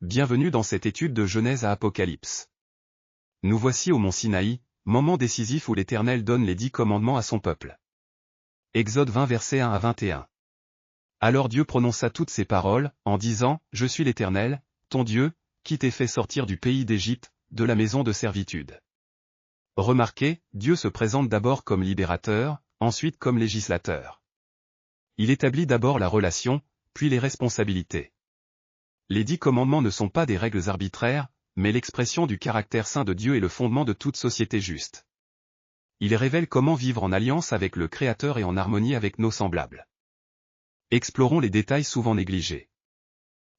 Bienvenue dans cette étude de Genèse à Apocalypse. Nous voici au mont Sinaï, moment décisif où l'Éternel donne les 10 commandements à son peuple. Exode 20 versets 1 à 21. Alors Dieu prononça toutes ces paroles, en disant, « Je suis l'Éternel, ton Dieu, qui t'ai fait sortir du pays d'Égypte, de la maison de servitude. » Remarquez, Dieu se présente d'abord comme libérateur, ensuite comme législateur. Il établit d'abord la relation, puis les responsabilités. Les 10 commandements ne sont pas des règles arbitraires, mais l'expression du caractère saint de Dieu et le fondement de toute société juste. Ils révèlent comment vivre en alliance avec le Créateur et en harmonie avec nos semblables. Explorons les détails souvent négligés.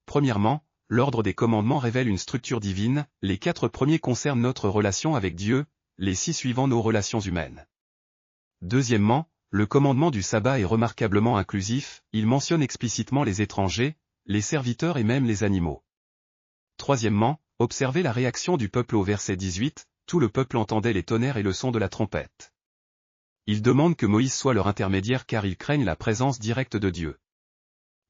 Premièrement, l'ordre des commandements révèle une structure divine, les 4 premiers concernent notre relation avec Dieu, les 6 suivants nos relations humaines. Deuxièmement, le commandement du sabbat est remarquablement inclusif, il mentionne explicitement les étrangers, les serviteurs et même les animaux. Troisièmement, observez la réaction du peuple au verset 18, tout le peuple entendait les tonnerres et le son de la trompette. Ils demandent que Moïse soit leur intermédiaire car ils craignent la présence directe de Dieu.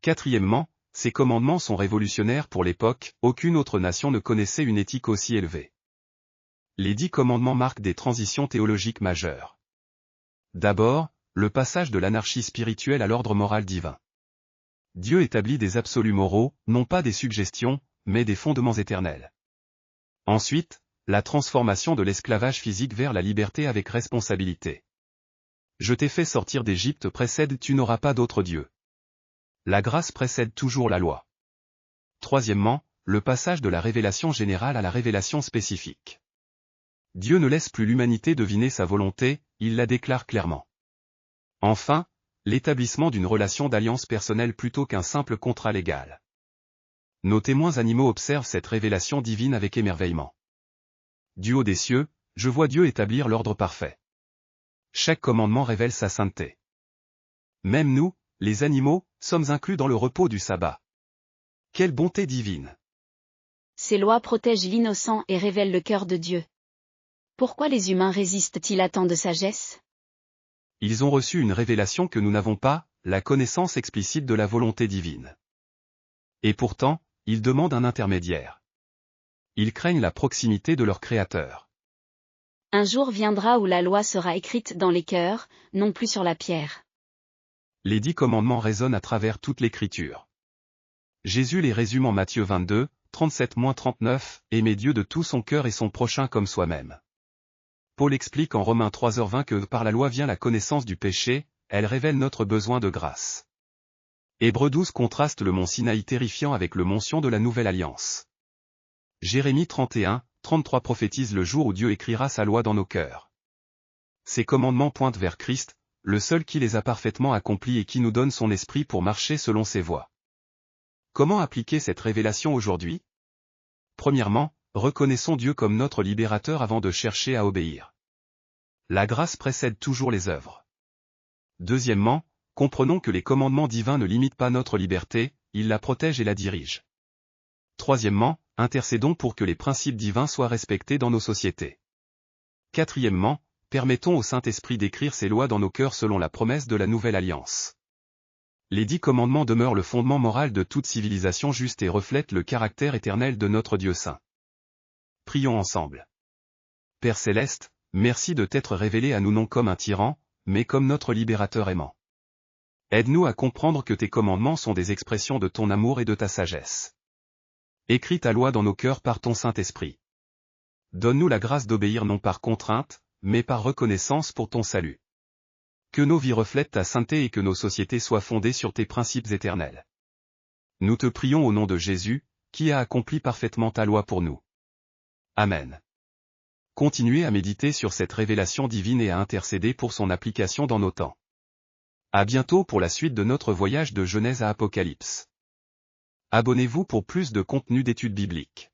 Quatrièmement, ces commandements sont révolutionnaires pour l'époque, aucune autre nation ne connaissait une éthique aussi élevée. Les 10 commandements marquent des transitions théologiques majeures. D'abord, le passage de l'anarchie spirituelle à l'ordre moral divin. Dieu établit des absolus moraux, non pas des suggestions, mais des fondements éternels. Ensuite, la transformation de l'esclavage physique vers la liberté avec responsabilité. Je t'ai fait sortir d'Égypte précède tu n'auras pas d'autre Dieu. La grâce précède toujours la loi. Troisièmement, le passage de la révélation générale à la révélation spécifique. Dieu ne laisse plus l'humanité deviner sa volonté, il la déclare clairement. Enfin, l'établissement d'une relation d'alliance personnelle plutôt qu'un simple contrat légal. Nos témoins animaux observent cette révélation divine avec émerveillement. Du haut des cieux, je vois Dieu établir l'ordre parfait. Chaque commandement révèle sa sainteté. Même nous, les animaux, sommes inclus dans le repos du sabbat. Quelle bonté divine! Ces lois protègent l'innocent et révèlent le cœur de Dieu. Pourquoi les humains résistent-ils à tant de sagesse? Ils ont reçu une révélation que nous n'avons pas, la connaissance explicite de la volonté divine. Et pourtant, ils demandent un intermédiaire. Ils craignent la proximité de leur Créateur. Un jour viendra où la loi sera écrite dans les cœurs, non plus sur la pierre. Les 10 commandements résonnent à travers toute l'Écriture. Jésus les résume en Matthieu 22, 37-39, « Aimez Dieu de tout son cœur et son prochain comme soi-même. » Paul explique en Romains 3h20 que par la loi vient la connaissance du péché, elle révèle notre besoin de grâce. Hébreux 12 contraste le mont Sinaï terrifiant avec le mont Sion de la Nouvelle Alliance. Jérémie 31, 33 prophétise le jour où Dieu écrira sa loi dans nos cœurs. Ces commandements pointent vers Christ, le seul qui les a parfaitement accomplis et qui nous donne son esprit pour marcher selon ses voies. Comment appliquer cette révélation aujourd'hui? Premièrement, reconnaissons Dieu comme notre libérateur avant de chercher à obéir. La grâce précède toujours les œuvres. Deuxièmement, comprenons que les commandements divins ne limitent pas notre liberté, ils la protègent et la dirigent. Troisièmement, intercédons pour que les principes divins soient respectés dans nos sociétés. Quatrièmement, permettons au Saint-Esprit d'écrire ses lois dans nos cœurs selon la promesse de la Nouvelle Alliance. Les 10 commandements demeurent le fondement moral de toute civilisation juste et reflètent le caractère éternel de notre Dieu saint. Prions ensemble. Père Céleste, merci de t'être révélé à nous non comme un tyran, mais comme notre libérateur aimant. Aide-nous à comprendre que tes commandements sont des expressions de ton amour et de ta sagesse. Écris ta loi dans nos cœurs par ton Saint-Esprit. Donne-nous la grâce d'obéir non par contrainte, mais par reconnaissance pour ton salut. Que nos vies reflètent ta sainteté et que nos sociétés soient fondées sur tes principes éternels. Nous te prions au nom de Jésus, qui a accompli parfaitement ta loi pour nous. Amen. Continuez à méditer sur cette révélation divine et à intercéder pour son application dans nos temps. À bientôt pour la suite de notre voyage de Genèse à Apocalypse. Abonnez-vous pour plus de contenu d'études bibliques.